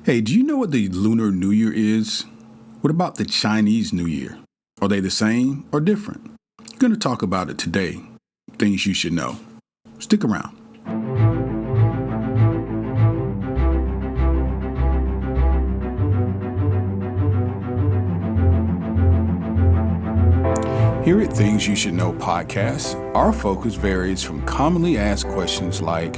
Hey, do you know what the Lunar New Year is? What about the Chinese New Year? Are they the same or different? I'm going to talk about it today. Things you should know. Stick around. Here at Things You Should Know podcast, our focus varies from commonly asked questions like,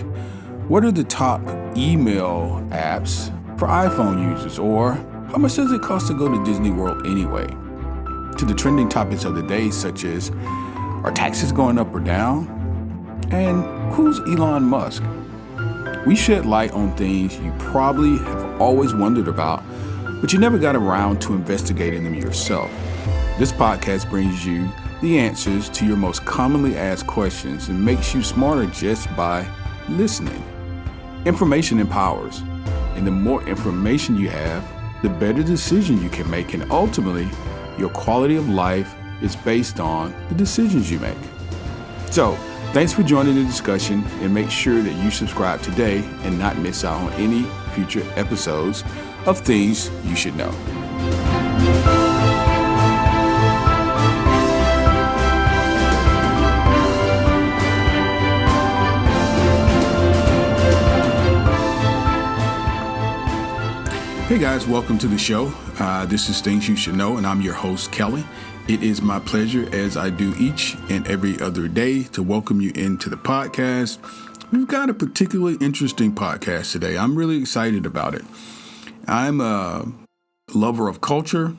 what are the top email apps for iPhone users? Or how much does it cost to go to Disney World anyway? To the trending topics of the day, such as, are taxes going up or down? And who's Elon Musk? We shed light on things you probably have always wondered about, but you never got around to investigating them yourself. This podcast brings you the answers to your most commonly asked questions and makes you smarter just by listening. Information empowers, and the more information you have, the better decision you can make, and ultimately, your quality of life is based on the decisions you make. So, thanks for joining the discussion, and make sure that you subscribe today and not miss out on any future episodes of Things You Should Know. Hey guys, welcome to the show. This is Things You Should Know, and I'm your host, Kelly. It is my pleasure, as I do each and every other day, to welcome you into the podcast. We've got a particularly interesting podcast today. I'm really excited about it. I'm a lover of culture,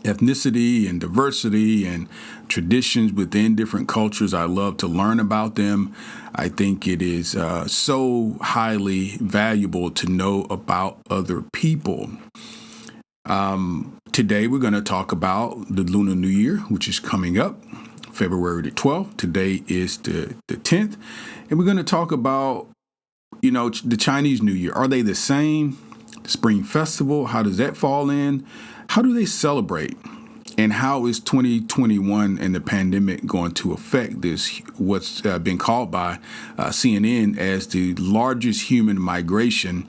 ethnicity, and diversity, and traditions within different cultures. I love to learn about them. I think it is so highly valuable to know about other people. Today, we're going to talk about the Lunar New Year, which is coming up February the 12th. Today is the 10th. And we're going to talk about, the Chinese New Year. Are they the same? The Spring Festival, how does that fall in? How do they celebrate? And how is 2021 and the pandemic going to affect this, what's been called by CNN as the largest human migration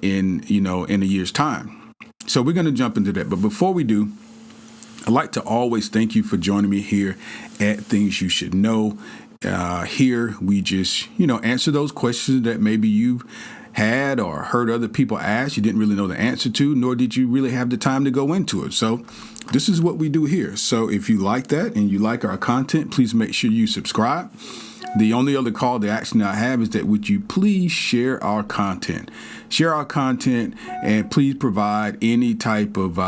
in a year's time? So we're going to jump into that. But before we do, I'd like to always thank you for joining me here at Things You Should Know. Here we just, answer those questions that maybe you've had or heard other people ask, you didn't really know the answer to, nor did you really have the time to go into it. So this is what we do here. So if you like that and you like our content, please make sure you subscribe. The only other call to action I have is that would you please share our content? Share our content and please provide any type of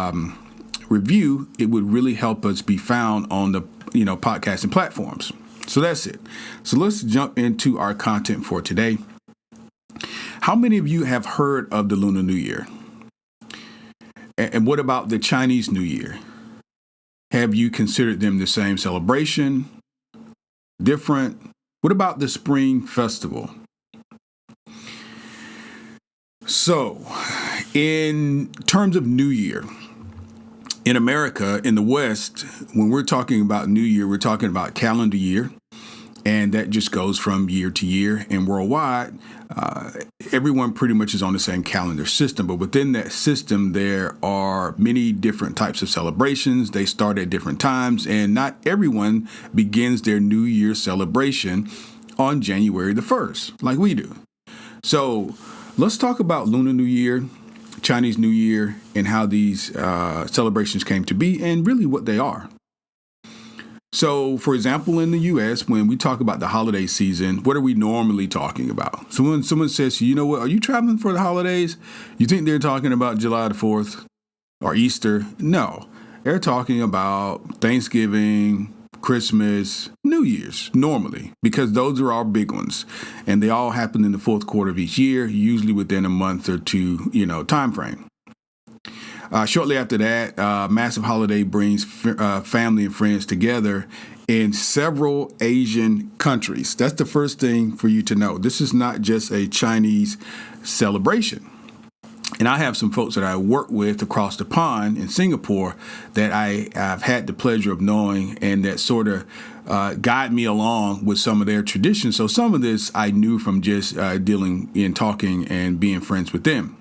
review. It would really help us be found on the podcasting platforms. So that's it. So let's jump into our content for today. How many of you have heard of the Lunar New Year? And what about the Chinese New Year? Have you considered them the same celebration? Different? What about the Spring Festival? So, in terms of New Year, in America, in the West, when we're talking about New Year, we're talking about calendar year. And that just goes from year to year. And worldwide, everyone pretty much is on the same calendar system. But within that system, there are many different types of celebrations. They start at different times. And not everyone begins their New Year celebration on January the 1st, like we do. So let's talk about Lunar New Year, Chinese New Year, and how these celebrations came to be and really what they are. So, for example, in the U.S., when we talk about the holiday season, what are we normally talking about? So when someone says, you know what, are you traveling for the holidays? You think they're talking about July the 4th or Easter? No, they're talking about Thanksgiving, Christmas, New Year's, normally, because those are our big ones. And they all happen in the fourth quarter of each year, usually within a month or two, time frame. Shortly after that, massive holiday brings family and friends together in several Asian countries. That's the first thing for you to know. This is not just a Chinese celebration. And I have some folks that I work with across the pond in Singapore that I've had the pleasure of knowing and that sort of guide me along with some of their traditions. So some of this I knew from just dealing in talking and being friends with them.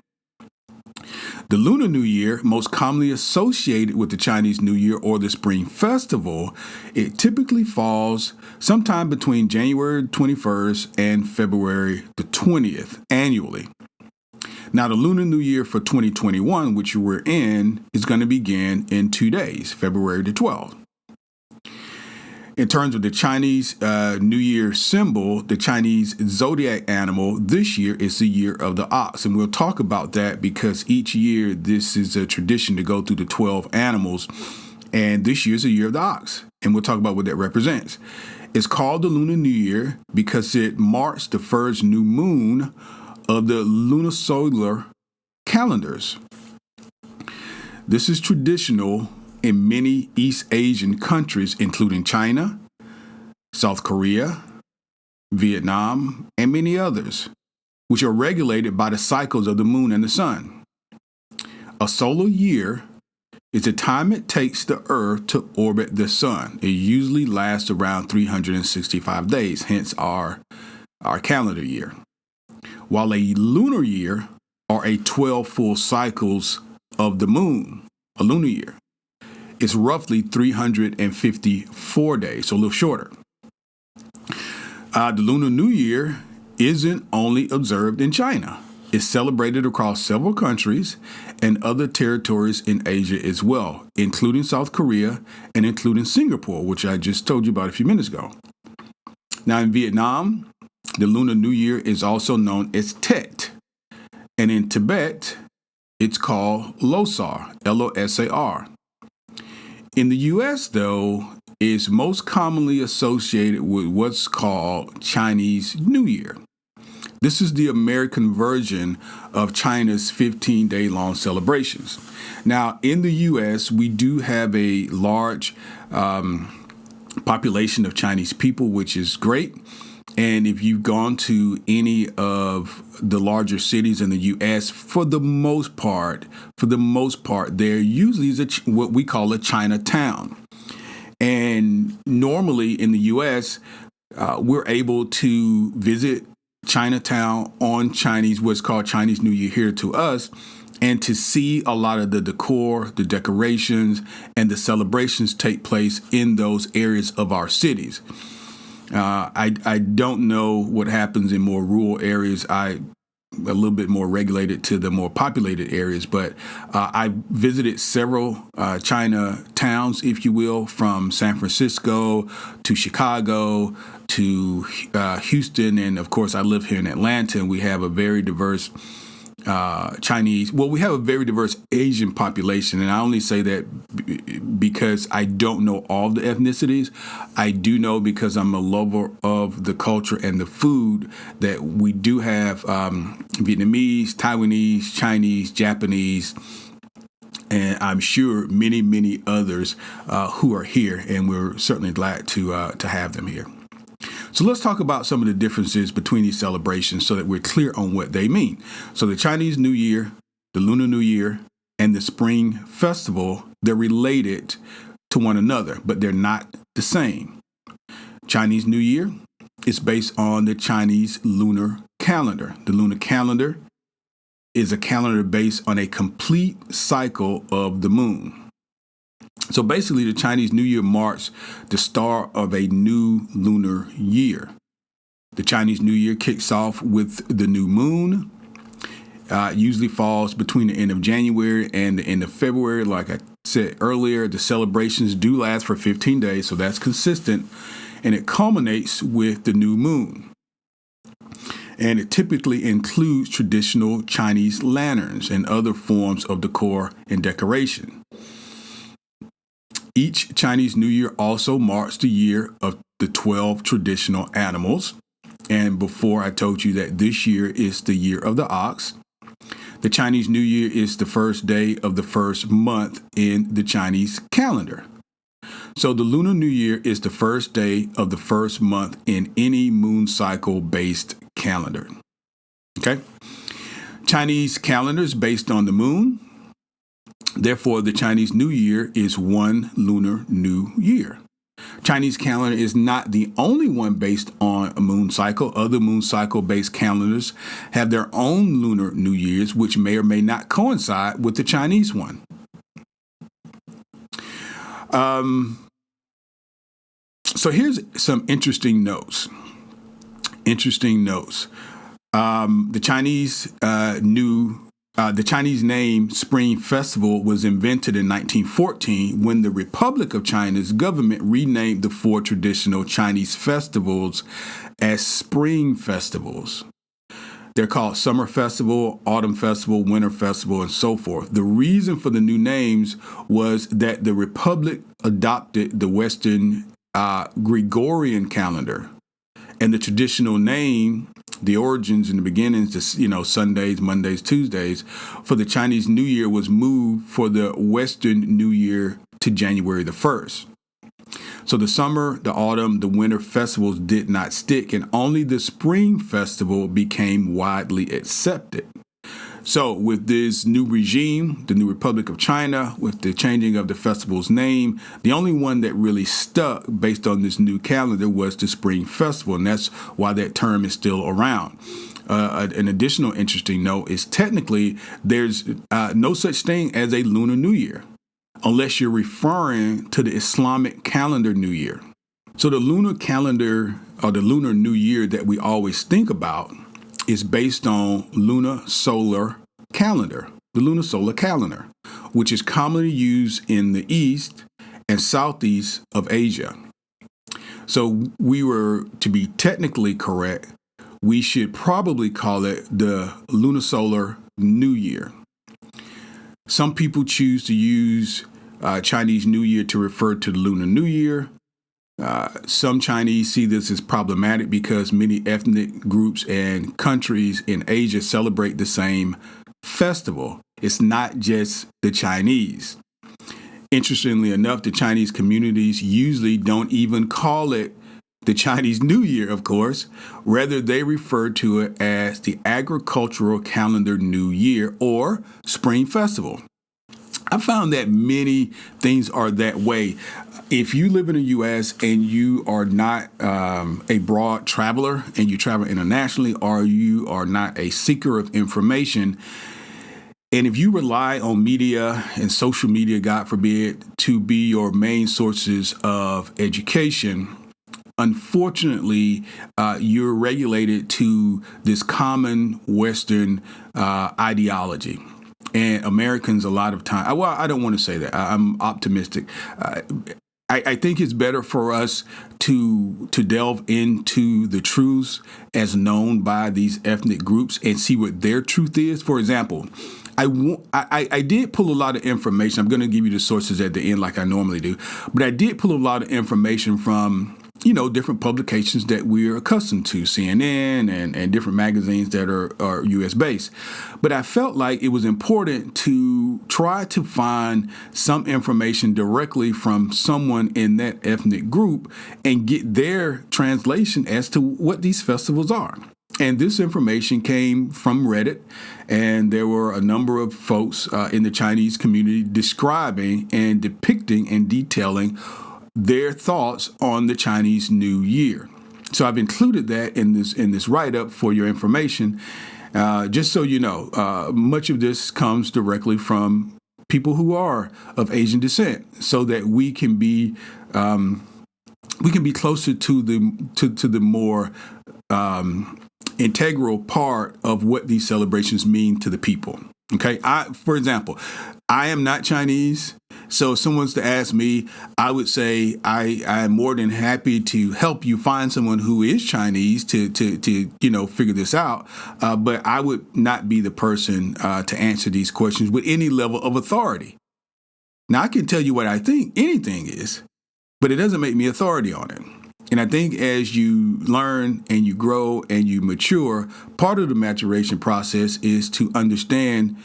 The Lunar New Year, most commonly associated with the Chinese New Year or the Spring Festival, it typically falls sometime between January 21st and February the 20th annually. Now, the Lunar New Year for 2021, which we're in, is going to begin in 2 days, February the 12th. In terms of the Chinese New Year symbol, the Chinese zodiac animal this year is the year of the ox. And we'll talk about that because each year this is a tradition to go through the 12 animals. And this year is the year of the ox. And we'll talk about what that represents. It's called the Lunar New Year because it marks the first new moon of the lunisolar calendars. This is traditional in many East Asian countries, including China, South Korea, Vietnam, and many others, which are regulated by the cycles of the moon and the sun. A solar year is the time it takes the Earth to orbit the sun. It usually lasts around 365 days, hence our calendar year. While a lunar year are 12 full cycles of the moon, a lunar year. It's roughly 354 days, so a little shorter. The Lunar New Year isn't only observed in China. It's celebrated across several countries and other territories in Asia as well, including South Korea and including Singapore, which I just told you about a few minutes ago. Now, in Vietnam, the Lunar New Year is also known as Tet. And in Tibet, it's called Losar, Losar. In the U.S., though, is most commonly associated with what's called Chinese New Year. This is the American version of China's 15-day-long celebrations. Now, in the U.S., we do have a large population of Chinese people, which is great. And if you've gone to any of the larger cities in the U.S., for the most part, there usually is what we call a Chinatown. And normally in the U.S., we're able to visit Chinatown on what's called Chinese New Year here to us, and to see a lot of the decor, the decorations, and the celebrations take place in those areas of our cities. I don't know what happens in more rural areas. A little bit more regulated to the more populated areas, but I visited several China towns, if you will, from San Francisco to Chicago to Houston, and of course I live here in Atlanta, and we have a very diverse we have a very diverse Asian population, and I only say that because I don't know all the ethnicities. I do know, because I'm a lover of the culture and the food, that we do have Vietnamese, Taiwanese, Chinese, Japanese, and I'm sure many, many others who are here, and we're certainly glad to have them here. So let's talk about some of the differences between these celebrations so that we're clear on what they mean. So the Chinese New Year, the Lunar New Year, and the Spring Festival, they're related to one another, but they're not the same. Chinese New Year is based on the Chinese lunar calendar. The lunar calendar is a calendar based on a complete cycle of the moon. So basically, the Chinese New Year marks the start of a new lunar year. The Chinese New Year kicks off with the new moon. It usually falls between the end of January and the end of February. Like I said earlier, the celebrations do last for 15 days, so that's consistent. And it culminates with the new moon. And it typically includes traditional Chinese lanterns and other forms of decor and decoration. Each Chinese New Year also marks the year of the 12 traditional animals. And before, I told you that this year is the year of the ox. The Chinese New Year is the first day of the first month in the Chinese calendar. So the Lunar New Year is the first day of the first month in any moon cycle based calendar. Okay. Chinese calendar is based on the moon. Therefore, the Chinese New Year is one Lunar New Year. Chinese calendar is not the only one based on a moon cycle. Other moon cycle based calendars have their own Lunar New Years, which may or may not coincide with the Chinese one. So here's some interesting notes. The Chinese name Spring Festival was invented in 1914 when the Republic of China's government renamed the 4 traditional Chinese festivals as Spring Festivals. They're called Summer Festival, Autumn Festival, Winter Festival, and so forth. The reason for the new names was that the Republic adopted the Western Gregorian calendar, and the traditional name, the origins and the beginnings, Sundays, Mondays, Tuesdays, for the Chinese New Year was moved for the Western New Year to January the 1st. So the summer, the autumn, the winter festivals did not stick, and only the spring festival became widely accepted. So with this new regime, the new Republic of China, with the changing of the festival's name, the only one that really stuck based on this new calendar was the Spring Festival, and that's why that term is still around. An additional interesting note is technically there's no such thing as a Lunar New Year, unless you're referring to the Islamic calendar New Year. So the lunar calendar, or the Lunar New Year that we always think about, is based on lunisolar calendar, the lunisolar calendar, which is commonly used in the east and southeast of Asia. So we were to be technically correct, we should probably call it the lunisolar New Year. Some people choose to use Chinese New Year to refer to the Lunar New Year. Some Chinese see this as problematic because many ethnic groups and countries in Asia celebrate the same festival. It's not just the Chinese. Interestingly enough, the Chinese communities usually don't even call it the Chinese New Year, of course. Rather, they refer to it as the Agricultural Calendar New Year or Spring Festival. I found that many things are that way. If you live in the U.S. and you are not a broad traveler and you travel internationally, or you are not a seeker of information, and if you rely on media and social media, God forbid, to be your main sources of education, unfortunately, you're regulated to this common Western ideology. And Americans, a lot of time, well, I don't want to say that. I'm optimistic. I think it's better for us to delve into the truths as known by these ethnic groups and see what their truth is. For example, I did pull a lot of information. I'm going to give you the sources at the end like I normally do. But I did pull a lot of information from different publications that we're accustomed to, CNN and different magazines that are U.S. based. But I felt like it was important to try to find some information directly from someone in that ethnic group and get their translation as to what these festivals are. And this information came from Reddit, and there were a number of folks in the Chinese community describing and depicting and detailing their thoughts on the Chinese New Year. So I've included that in this write-up for your information, just so you know. Much of this comes directly from people who are of Asian descent, so that we can be closer to the more integral part of what these celebrations mean to the people. Okay, for example, I am not Chinese. So if someone's to ask me, I would say I'm more than happy to help you find someone who is Chinese to figure this out. But I would not be the person to answer these questions with any level of authority. Now, I can tell you what I think anything is, but it doesn't make me authority on it. And I think as you learn and you grow and you mature, part of the maturation process is to understand.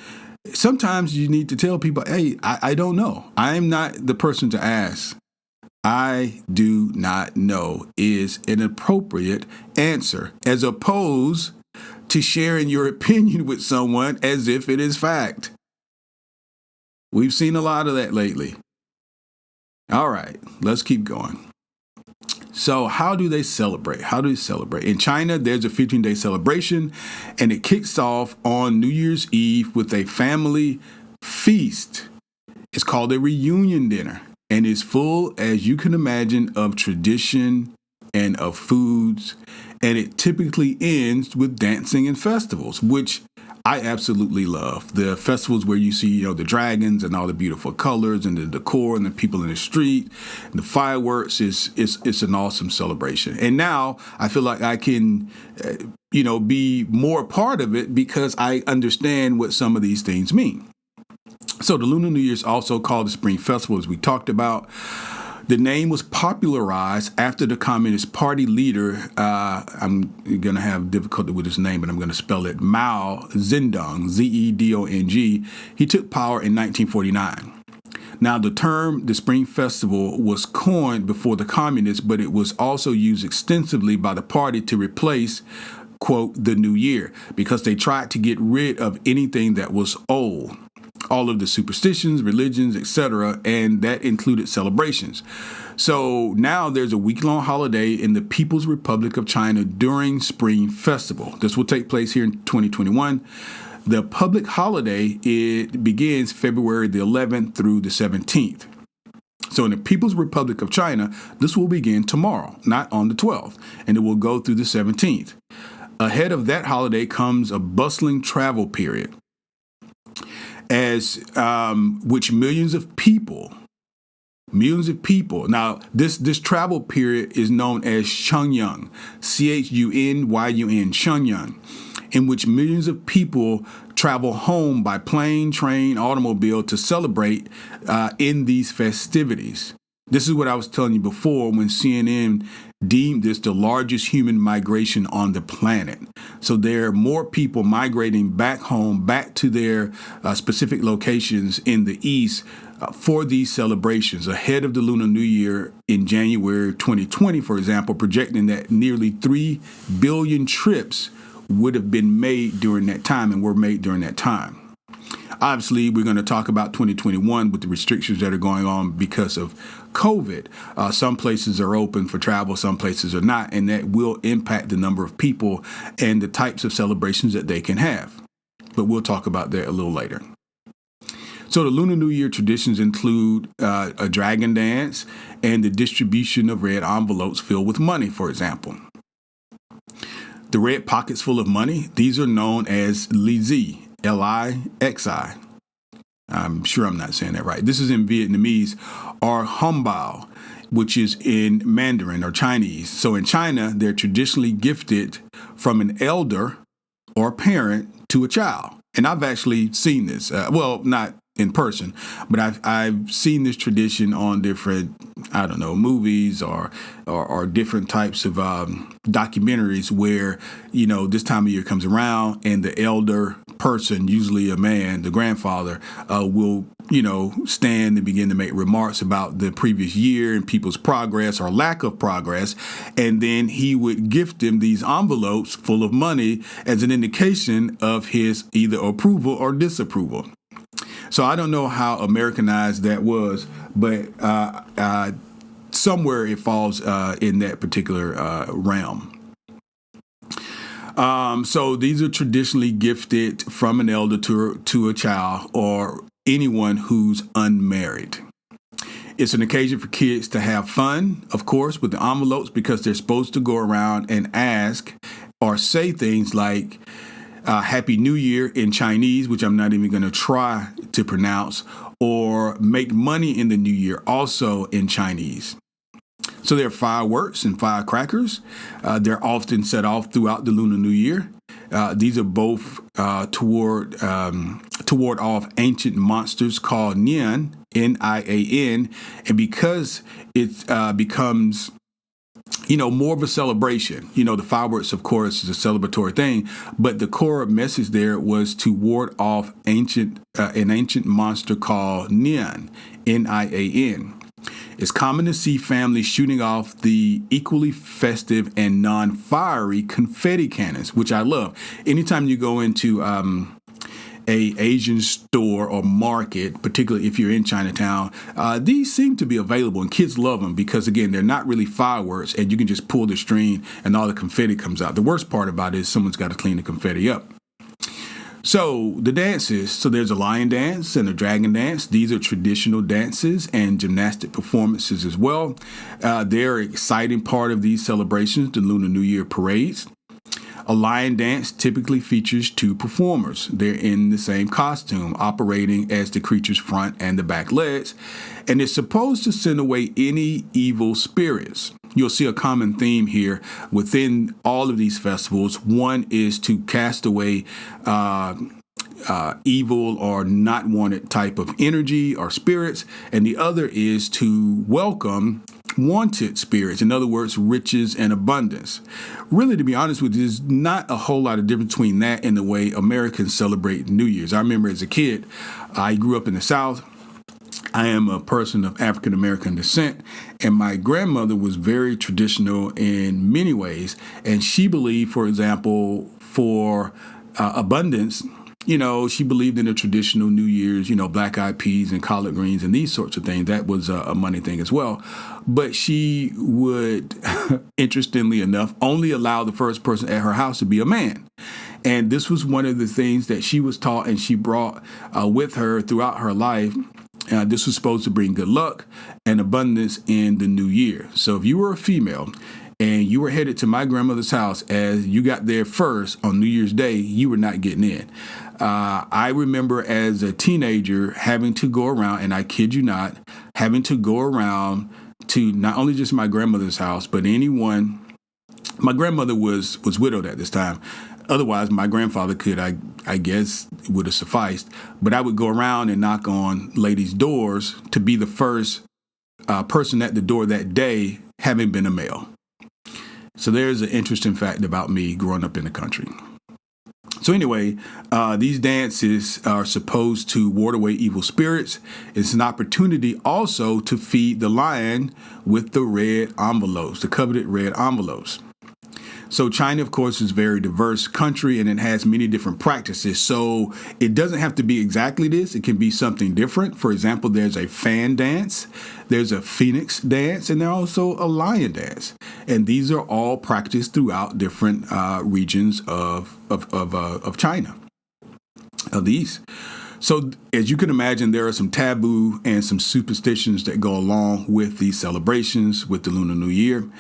Sometimes you need to tell people, hey, I don't know. I am not the person to ask. I do not know is an appropriate answer, as opposed to sharing your opinion with someone as if it is fact. We've seen a lot of that lately. All right, let's keep going. So how do they celebrate? In China, there's a 15-day celebration, and it kicks off on New Year's Eve with a family feast. It's called a reunion dinner, and it's full, as you can imagine, of tradition and of foods, and it typically ends with dancing and festivals, which I absolutely love. The festivals where you see, the dragons and all the beautiful colors and the decor and the people in the street, and the fireworks. It's an awesome celebration. And now I feel like I can, be more a part of it because I understand what some of these things mean. So the Lunar New Year is also called the Spring Festival, as we talked about. The name was popularized after the Communist Party leader, I'm going to have difficulty with his name, but I'm going to spell it, Mao Zedong, Zedong. He took power in 1949. Now, the term the Spring Festival was coined before the communists, but it was also used extensively by the party to replace, quote, the New Year, because they tried to get rid of anything that was old. All of the superstitions, religions, etc., and that included celebrations. So now there's a week-long holiday in the People's Republic of China during Spring Festival. This will take place here in 2021. The public holiday, it begins February the 11th through the 17th. So in the People's Republic of China, this will begin tomorrow, not on the 12th, and it will go through the 17th. Ahead of that holiday comes a bustling travel period, which millions of people. Now, this travel period is known as Shenyang, Chunyun, Shenyang, in which millions of people travel home by plane, train, automobile to celebrate in these festivities. This is what I was telling you before when CNN deemed this the largest human migration on the planet. So there are more people migrating back home, back to their specific locations in the East for these celebrations ahead of the Lunar New Year in January 2020, for example, projecting that nearly 3 billion trips would have been made during that time and were made during that time. Obviously, we're going to talk about 2021 with the restrictions that are going on because of COVID. Some places are open for travel, some places are not, and that will impact the number of people and the types of celebrations that they can have. But we'll talk about that a little later. So the Lunar New Year traditions include a dragon dance and the distribution of red envelopes filled with money, for example. The red pockets full of money, these are known as Lixi, Lixi. I'm sure I'm not saying that right. This is in Vietnamese, or Hongbao, which is in Mandarin or Chinese. So in China, they're traditionally gifted from an elder or parent to a child. And I've actually seen this. Not in person, but I've seen this tradition on different, movies or different types of documentaries where, this time of year comes around and the elder person, usually a man, the grandfather, will, stand and begin to make remarks about the previous year and people's progress or lack of progress. And then he would gift them these envelopes full of money as an indication of his either approval or disapproval. So I don't know how Americanized that was, but somewhere it falls in that particular realm. So these are traditionally gifted from an elder to a child or anyone who's unmarried. It's an occasion for kids to have fun, of course, with the envelopes because they're supposed to go around and ask or say things like, Happy New Year in Chinese, which I'm not even going to try to pronounce, or make money in the new year, also in Chinese. So there are fireworks and firecrackers. They're often set off throughout the Lunar New Year. These are both toward off ancient monsters called Nian, Nian, and because it becomes more of a celebration. The fireworks, of course, is a celebratory thing, but the core message there was to ward off an ancient monster called Nian, Nian. It's common to see families shooting off the equally festive and non-fiery confetti cannons, which I love. Anytime you go into a Asian store or market, particularly if you're in Chinatown, these seem to be available, and kids love them because, again, they're not really fireworks, and you can just pull the string and all the confetti comes out. The worst part about it is someone's got to clean the confetti up. So the dances, so there's a lion dance and a dragon dance. These are traditional dances and gymnastic performances as well. They're an exciting part of these celebrations, the Lunar New Year parades. A lion dance typically features two performers. They're in the same costume, operating as the creature's front and the back legs, and it's supposed to send away any evil spirits. You'll see a common theme here within all of these festivals. One is to cast away evil or not wanted type of energy or spirits, and the other is to welcome wanted spirits, in other words, riches and abundance. Really, to be honest with you, there's not a whole lot of difference between that and the way Americans celebrate New Year's. I remember as a kid, I grew up in the South. I am a person of African American descent, and my grandmother was very traditional in many ways. And she believed, for example, for abundance, she believed in the traditional New Year's, black eyed peas and collard greens and these sorts of things. That was a money thing as well. But she would, interestingly enough, only allow the first person at her house to be a man. And this was one of the things that she was taught and she brought with her throughout her life. This was supposed to bring good luck and abundance in the new year. So if you were a female and you were headed to my grandmother's house, as you got there first on New Year's Day, you were not getting in. I remember as a teenager having to go around, and I kid you not, having to go around to not only just my grandmother's house, but anyone. My grandmother was widowed at this time. Otherwise, my grandfather could, I guess, would have sufficed. But I would go around and knock on ladies' doors to be the first person at the door that day, having been a male. So there's an interesting fact about me growing up in the country. So anyway, these dances are supposed to ward away evil spirits. It's an opportunity also to feed the lion with the red envelopes, the coveted red envelopes. So China, of course, is a very diverse country and it has many different practices. So it doesn't have to be exactly this. It can be something different. For example, there's a fan dance, there's a phoenix dance, and there's also a lion dance. And these are all practiced throughout different regions of China, of the East. So as you can imagine, there are some taboo and some superstitions that go along with these celebrations with the Lunar New Year.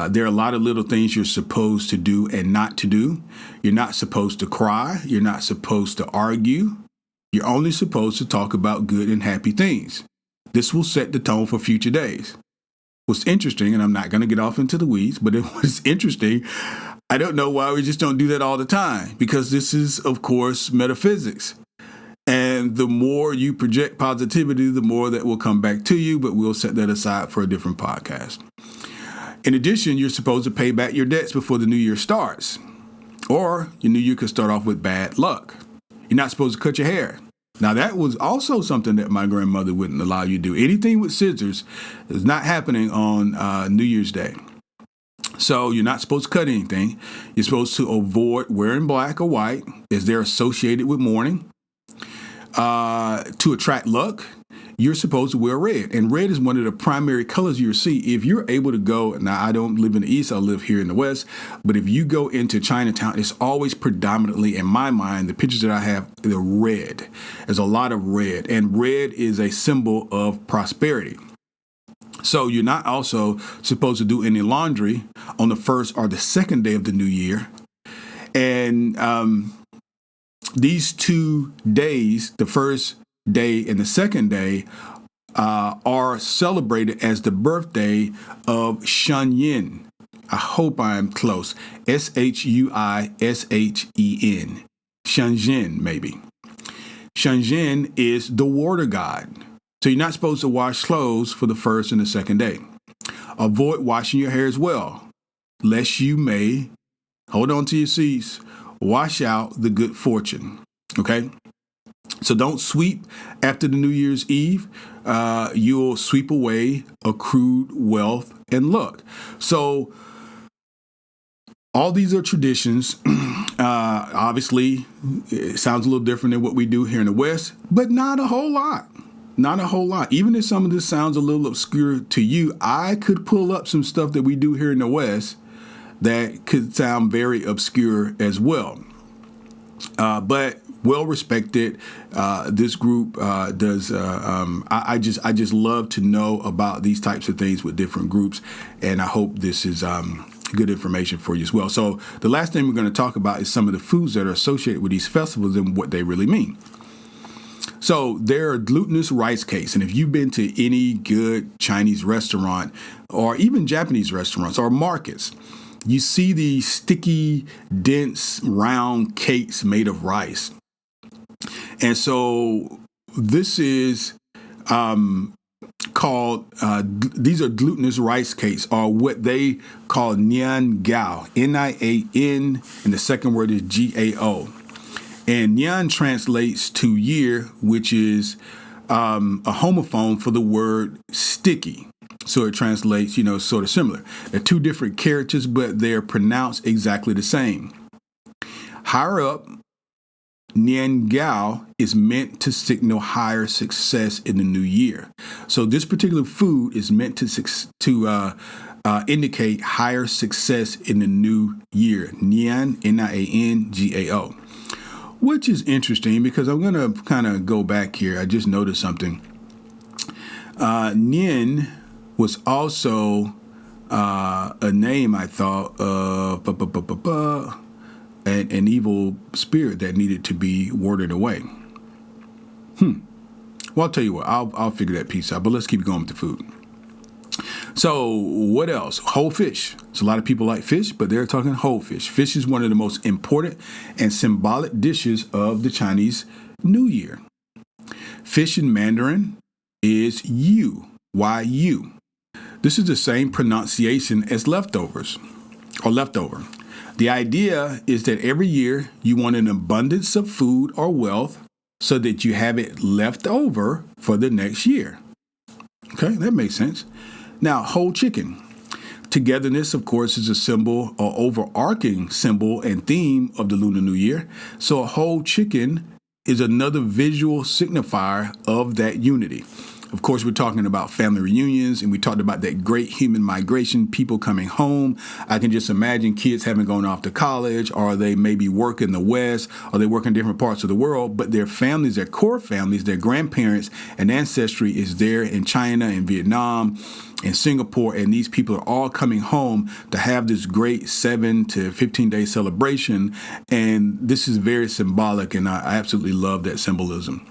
There are a lot of little things you're supposed to do and not to do. You're not supposed to cry. You're not supposed to argue. You're only supposed to talk about good and happy things. This will set the tone for future days. What's interesting, and I'm not going to get off into the weeds, but it was interesting. I don't know why we just don't do that all the time, because this is, of course, metaphysics. And the more you project positivity, the more that will come back to you, but we'll set that aside for a different podcast. In addition, you're supposed to pay back your debts before the new year starts, or your new year could start off with bad luck. You're not supposed to cut your hair. Now, that was also something that my grandmother wouldn't allow you to do. Anything with scissors is not happening on New Year's Day. So you're not supposed to cut anything. You're supposed to avoid wearing black or white as they're associated with mourning. To attract luck, you're supposed to wear red. And red is one of the primary colors you'll see. If you're able to go, now I don't live in the East, I live here in the West, but if you go into Chinatown, it's always predominantly, in my mind, the pictures that I have, they're red. There's a lot of red, and red is a symbol of prosperity. So you're not also supposed to do any laundry on the first or the second day of the new year. And these 2 days, the first day and the second day, are celebrated as the birthday of Shunyin. I hope I'm close. Shuishen. Shunyin, maybe. Shunyin is the water god. So you're not supposed to wash clothes for the first and the second day. Avoid washing your hair as well, lest you may, hold on to your seats, wash out the good fortune. Okay? So don't sweep after the New Year's Eve. You'll sweep away accrued wealth and luck. So All these are traditions. Obviously, it sounds a little different than what we do here in the West, but not a whole lot. Not a whole lot. Even if some of this sounds a little obscure to you, I could pull up some stuff that we do here in the West that could sound very obscure as well. But well respected. This group does. I just love to know about these types of things with different groups, and I hope this is good information for you as well. So the last thing we're going to talk about is some of the foods that are associated with these festivals and what they really mean. So there are glutinous rice cakes, and if you've been to any good Chinese restaurant or even Japanese restaurants or markets, you see these sticky, dense, round cakes made of rice. And so this is called, these are glutinous rice cakes, or what they call Nian Gao, Nian, and the second word is Gao. And Nian translates to year, which is a homophone for the word sticky. So it translates, sort of similar. They're two different characters, but they're pronounced exactly the same. Higher up, Nian Gao is meant to signal higher success in the new year. So this particular food is meant to indicate higher success in the new year. Nian, Nian Gao. Which is interesting because I'm going to kind of go back here. I just noticed something. Nian was also a name, I thought, of an evil spirit that needed to be warded away. Well, I'll tell you what. I'll figure that piece out. But let's keep going with the food. So what else? Whole fish. So a lot of people like fish, but they're talking whole fish. Fish is one of the most important and symbolic dishes of the Chinese New Year. Fish in Mandarin is yu, Y-U. This is the same pronunciation as leftovers or leftover. The idea is that every year you want an abundance of food or wealth so that you have it left over for the next year. Okay, that makes sense. Now, whole chicken. Togetherness, of course, is a symbol or overarching symbol and theme of the Lunar New Year. So a whole chicken is another visual signifier of that unity. Of course, we're talking about family reunions, and we talked about that great human migration, people coming home. I can just imagine kids having gone off to college, or they maybe work in the West, or they work in different parts of the world, but their families, their core families, their grandparents and ancestry is there in China and Vietnam and Singapore, and these people are all coming home to have this great 7 to 15-day celebration, and this is very symbolic, and I absolutely love that symbolism.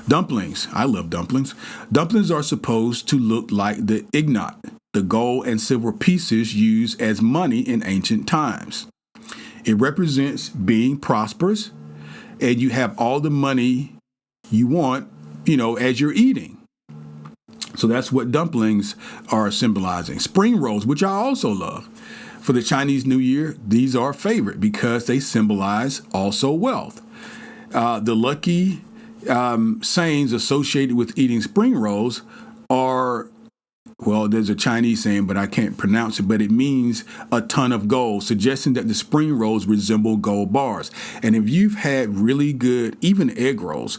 Dumplings. I love dumplings. Dumplings are supposed to look like the ignat, the gold and silver pieces used as money in ancient times. It represents being prosperous, and you have all the money you want, as you're eating. So that's what dumplings are symbolizing. Spring rolls, which I also love. For the Chinese New Year, these are a favorite because they symbolize also wealth. The lucky sayings associated with eating spring rolls are, well, there's a Chinese saying, but I can't pronounce it, but it means a ton of gold, suggesting that the spring rolls resemble gold bars. And if you've had really good, even egg rolls,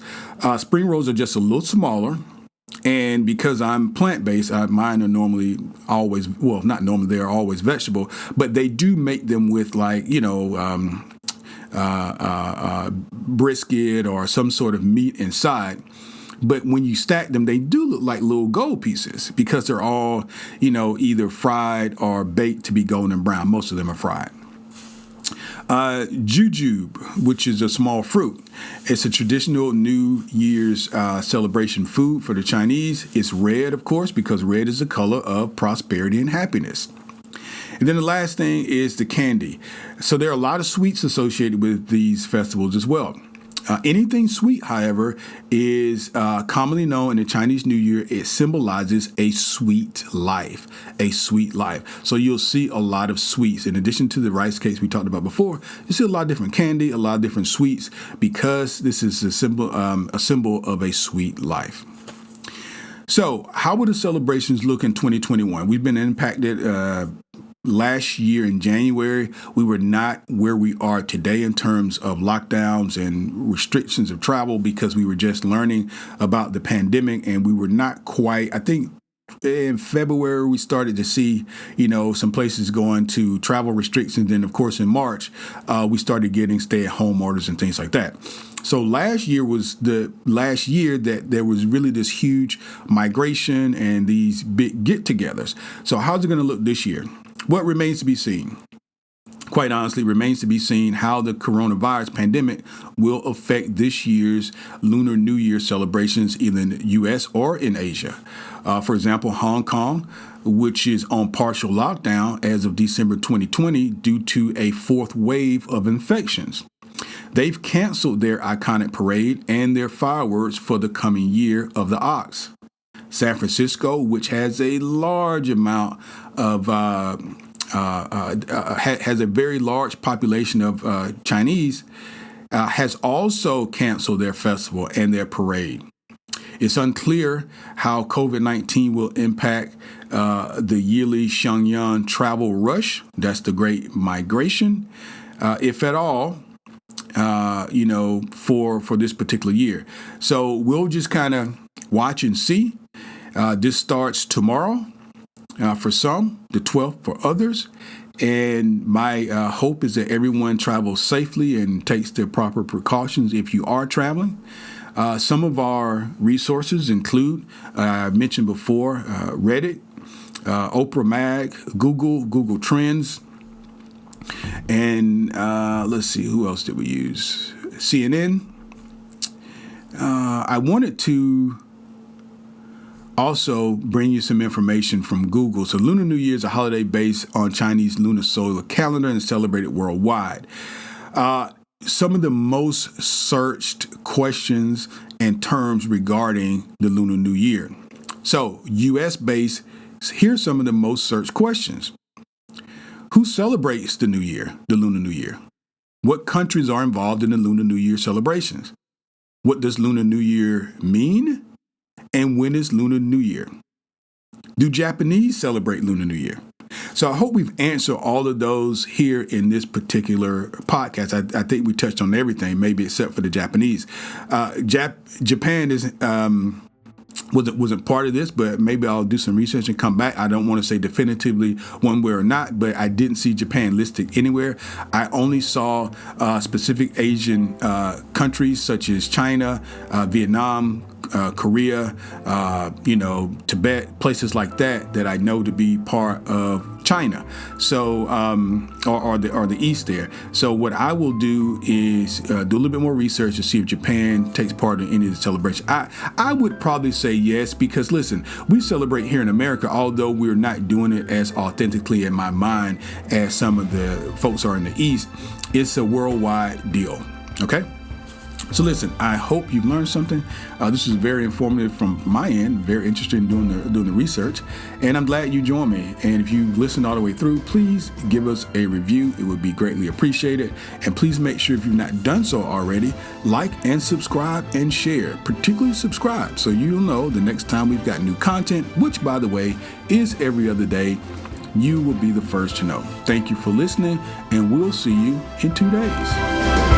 spring rolls are just a little smaller. And because I'm plant-based, mine are normally always, well, not normally, they're always vegetable, but they do make them with brisket or some sort of meat inside. But when you stack them, they do look like little gold pieces because they're all, either fried or baked to be golden brown. Most of them are fried. Jujube, which is a small fruit. It's a traditional New Year's celebration food for the Chinese. It's red, of course, because red is the color of prosperity and happiness. And then the last thing is the candy. So there are a lot of sweets associated with these festivals as well. Anything sweet, however, is commonly known in the Chinese New Year. It symbolizes a sweet life, a sweet life. So you'll see a lot of sweets. In addition to the rice cakes we talked about before, you see a lot of different candy, a lot of different sweets, because this is a symbol of a sweet life. So how will the celebrations look in 2021? We've been impacted last year in January, we were not where we are today in terms of lockdowns and restrictions of travel because we were just learning about the pandemic, and we were not quite, I think, in February, we started to see, some places going to travel restrictions. Then, of course, in March, we started getting stay-at-home orders and things like that. So last year was the last year that there was really this huge migration and these big get-togethers. So how's it going to look this year? What remains to be seen? Quite honestly, remains to be seen how the coronavirus pandemic will affect this year's Lunar New Year celebrations either in the U.S. or in Asia. For example, Hong Kong, which is on partial lockdown as of December 2020 due to a fourth wave of infections. They've canceled their iconic parade and their fireworks for the coming year of the Ox. San Francisco, which has a large amount of has a very large population of Chinese, has also canceled their festival and their parade. It's unclear how COVID-19 will impact the yearly Shenyang travel rush. That's the Great Migration, if at all, for this particular year. So we'll just kind of watch and see. This starts tomorrow for some, the 12th for others. And my hope is that everyone travels safely and takes their proper precautions if you are traveling. Some of our resources include, I mentioned before, Reddit, Oprah Mag, Google Trends, and let's see, who else did we use? CNN. I wanted to also bring you some information from Google. So Lunar New Year is a holiday based on Chinese lunisolar calendar and celebrated worldwide. Some of the most searched questions and terms regarding the Lunar New Year. So U.S. based, here's some of the most searched questions. Who celebrates the New Year, the Lunar New Year? What countries are involved in the Lunar New Year celebrations? What does Lunar New Year mean? And when is Lunar New Year? Do Japanese celebrate Lunar New Year? So I hope we've answered all of those here in this particular podcast. I think we touched on everything, maybe except for the Japanese. Japan is wasn't part of this, but maybe I'll do some research and come back. I don't want to say definitively one way or not, but I didn't see Japan listed anywhere. I only saw specific Asian countries such as China, Vietnam, Korea, Tibet, places like that I know to be part of China. So, or the East there. So what I will do is do a little bit more research to see if Japan takes part in any of the celebration. I would probably say yes, because listen, we celebrate here in America, although we're not doing it as authentically in my mind as some of the folks are in the East. It's a worldwide deal. Okay. So listen, I hope you've learned something. This is very informative from my end, very interested in doing the research, and I'm glad you joined me. And if you've listened all the way through, please give us a review. It would be greatly appreciated. And please make sure, if you've not done so already, like and subscribe and share, particularly subscribe, so you'll know the next time we've got new content, which, by the way, is every other day. You will be the first to know. Thank you for listening, and we'll see you in 2 days.